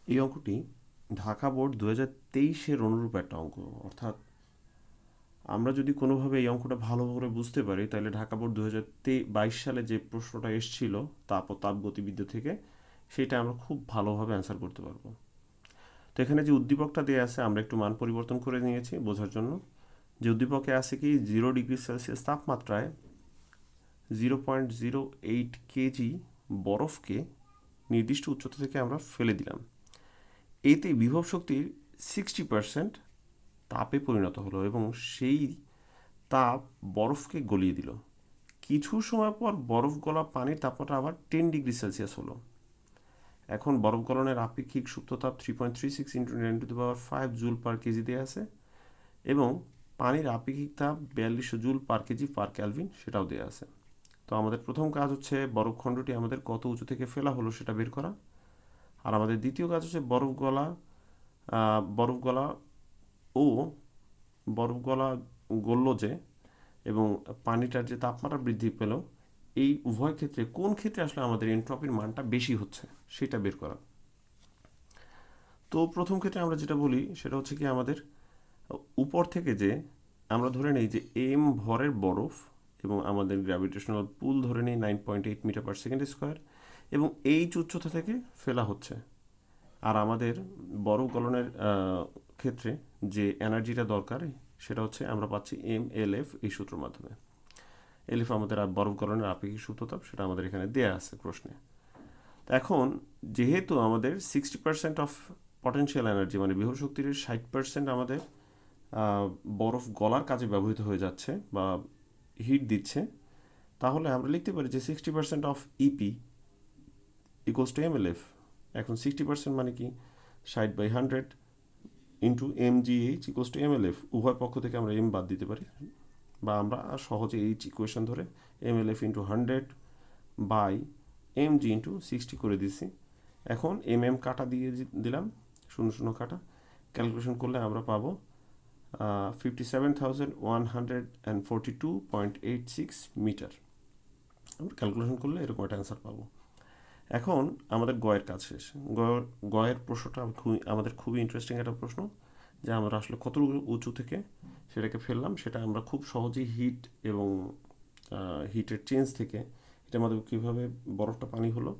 এই অঙ্কটি ঢাকা বোর্ড 2023-এর অনুরূপ একটা অঙ্ক। অর্থাৎ আমরা যদি কোনোভাবে এই অঙ্কটা ভালো করে বুঝতে পারি তাহলে ঢাকা বোর্ড 2022 সালে যে প্রশ্নটা এসেছিল তাপ ও তাপগতিবিদ্যা থেকে, সেটা আমরা খুব ভালোভাবে অ্যান্সার করতে পারবো। তো এখানে যে উদ্দীপকটা দেওয়া আছে আমরা একটু মান পরিবর্তন করে নিয়েছি বোঝার জন্য। যে উদ্দীপকে আছে কি 0 ডিগ্রি সেলসিয়াস তাপমাত্রায় 0.08 কেজি বরফকে নির্দিষ্ট উচ্চতা থেকে আমরা ফেলে দিলাম। এতে বিভব শক্তির 60% তাপে পরিণত হলো এবং সেই তাপ বরফকে গলিয়ে দিল। কিছু সময় পর বরফ গলা পানির তাপমাত্রা আবার 10 ডিগ্রি সেলসিয়াস হলো। এখন বরফ গলনের আপেক্ষিক সুপ্ত তাপ 3.36 ইন্টু 10⁵ জুল পার কেজি দেওয়া আছে এবং পানির আপেক্ষিক তাপ 4200 জুল পার কেজি পার ক্যালভিন সেটাও দেওয়া আছে। তো আমাদের প্রথম কাজ হচ্ছে বরফখণ্ডটি আমাদের কত উঁচু থেকে ফেলা হলো সেটা বের করা। আর আমাদের দ্বিতীয় কাজ হচ্ছে বরফ গলা ও বরফ গলা গলল যে এবং পানিটার যে তাপমাত্রা বৃদ্ধি পেল, এই উভয় ক্ষেত্রে কোন ক্ষেত্রে আসলে আমাদের এন্ট্রপির মানটা বেশি হচ্ছে সেটা বের করা। তো প্রথম ক্ষেত্রে আমরা যেটা বলি সেটা হচ্ছে কি আমাদের উপর থেকে যে আমরা ধরে নিই যে এম ভরের বরফ এবং আমাদের গ্র্যাভিটেশনাল পুল ধরে নিই 9.8 মিটার পার সেকেন্ড স্কোয়ার এবং এইচ উচ্চতা থেকে ফেলা হচ্ছে। আর আমাদের বরফ গলনের ক্ষেত্রে যে এনার্জিটা দরকার সেটা হচ্ছে আমরা পাচ্ছি MLF এই সূত্রের মাধ্যমে। এলএফ আমাদের বরফ গলনের আপেক্ষিক সূত্রতাপ, সেটা আমাদের এখানে দেয়া আছে প্রশ্নে। তো এখন যেহেতু আমাদের 60% অফ পটেনশিয়াল এনার্জি মানে বিভব শক্তির 60% আমাদের বরফ গলার কাজে ব্যবহৃত হয়ে যাচ্ছে বা হিট দিচ্ছে, তাহলে আমরা লিখতে পারি যে 60% of EP equals to MLF। এখন 60% মানে কি 60/100 into MGH equals to MLF। উভয় পক্ষ থেকে আমরা এম বাদ দিতে পারি বা আমরা সহজে এইচ ইকুয়েশন ধরে MLF into 100 by MG into 60 করে দিছি। এখন কাটা দিয়ে দিলাম, শূন্য শূন্য কাটা। ক্যালকুলেশন করলে আমরা পাবো 57,142.86 মিটার। আমরা ক্যালকুলেশন করলে এরকম একটা অ্যান্সার পাবো। এখন আমাদের গয়ের কাজ শেষ। গয়ের প্রশ্নটা আমাদের খুবই ইন্টারেস্টিং একটা প্রশ্ন, যে আমরা আসলে কত উঁচু থেকে সেটাকে ফেললাম সেটা আমরা খুব সহজেই হিট এবং হিটের চেঞ্জ থেকে এটার মাধ্যমে কীভাবে বরফটা পানি হলো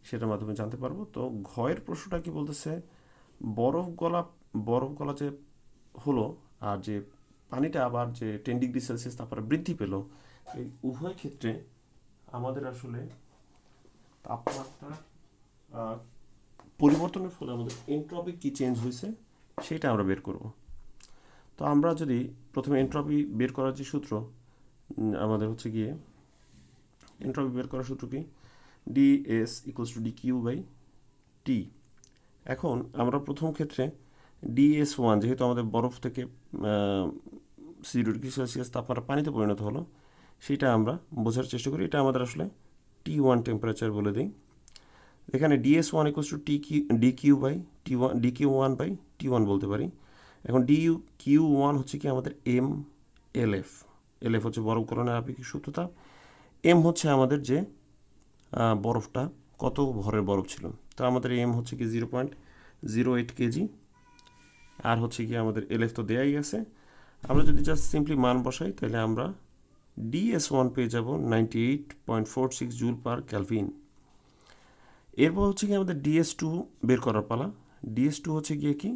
সেটার মাধ্যমে জানতে পারবো। তো ঘয়ের প্রশ্নটা কি বলতেছে, বরফ গলা বরফ গলা যে হলো আর যে পানিটা আবার যে 10 ডিগ্রি সেলসিয়াস তারপরে বৃদ্ধি পেল, এই উভয় ক্ষেত্রে আমাদের আসলে তাপমাত্রা পরিবর্তনের ফলে আমাদের এন্ট্রপি কি চেঞ্জ হয়েছে সেটা আমরা বের করব। তো আমরা যদি প্রথমে এন্ট্রপি বের করার যে সূত্র, আমাদের হচ্ছে গিয়ে এন্ট্রপি বের করার সূত্র কি ডিএস ইকুয়ালস টু DQ/T। এখন আমরা প্রথম ক্ষেত্রে DS1 যেহেতু আমাদের বরফ থেকে 0 ডিগ্রি সেলসিয়াস তাপমাত্রা পানিতে পরিণত হলো, সেটা আমরা বোঝার চেষ্টা করি। এটা আমাদের আসলে T1 টেম্পারেচার বলে দিই। এখানে DS1 equals to DQ/T1 DQ1/T1 বলতে পারি। এখন DQ1 হচ্ছে কি আমাদের MLF। এলএফ হচ্ছে বরফ গলনের আপেক্ষিক সূত্রতাপ, এম হচ্ছে আমাদের যে বরফটা কত ভরের বরফ ছিল। তো আমাদের এম হচ্ছে কি 0.08 কেজি, আর হচ্ছে কি আমাদের এলএফ তো দেয়াই আছে। আমরা যদি জাস্ট সিম্পলি মান বসাই তাহলে আমরা DS1 পেয়ে যাব 98.46 জুল পার ক্যালভিন। এরপর হচ্ছে কি আমাদের DS2 বের করার পালা। DS2 হচ্ছে গিয়ে কি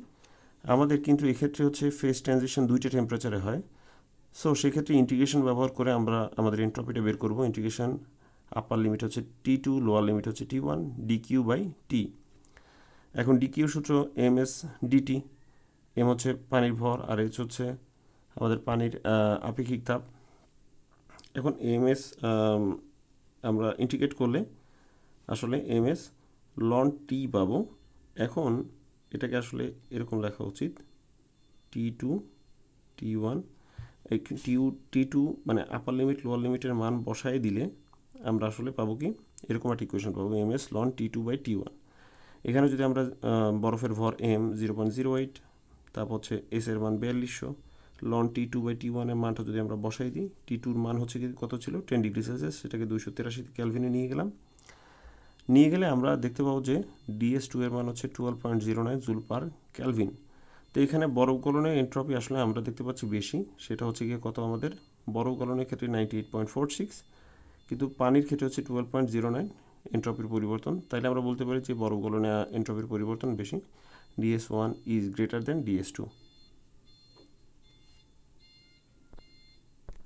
আমাদের কিন্তু এক্ষেত্রে হচ্ছে ফেজ ট্রানজিশন দুইটা টেম্পারেচারে হয়। সো সেক্ষেত্রে ইন্টিগ্রেশন ব্যবহার করে আমরা আমাদের এন্ট্রপিটা বের করব। ইন্টিগ্রেশন আপার লিমিট হচ্ছে T2, লোয়ার লিমিট হচ্ছে T1, DQ/T। এখন ডিকিউ সূত্র MS/DT। এম হচ্ছে পানির ভর আর এইচ হচ্ছে আমাদের পানির আপেক্ষিক তাপ। এখন MS আমরা ইন্টিগ্রেট করলে আসলে MS লন টি পাবো। এখন এটাকে আসলে এরকম লেখা উচিত T2 T1। এই T2 মানে আপার লিমিট লোয়ার লিমিটের মান বসায় দিলে আমরা আসলে পাবো কি এরকম একটা ইকুয়েশন পাবো MS লন T2/T1। এখানে যদি আমরা বরফের ভর M 0.08, তারপর হচ্ছে এস এর মান 4200, লন T2/T1 এর মানটা যদি আমরা বসাই দিই, T2 এর মান হচ্ছে কি কত ছিল 10 ডিগ্রি সেলসিয়াস, সেটাকে 283 ক্যালভিনে নিয়ে গেলাম। নিয়ে গেলে আমরা দেখতে পাবো যে DS2 এর মান হচ্ছে 12.09 জুল পার ক্যালভিন। তো এখানে বরফ গলনের এন্ট্রপি আসলে আমরা দেখতে পাচ্ছি বেশি, সেটা হচ্ছে গিয়ে কত আমাদের বরফ গলনের ক্ষেত্রে 98.46, কিন্তু পানির ক্ষেত্রে হচ্ছে 12.09 এন্ট্রপির পরিবর্তন। তাইলে আমরা বলতে পারি যে বরফ গলনে এন্ট্রপির পরিবর্তন বেশি, DS1 is greater than DS2।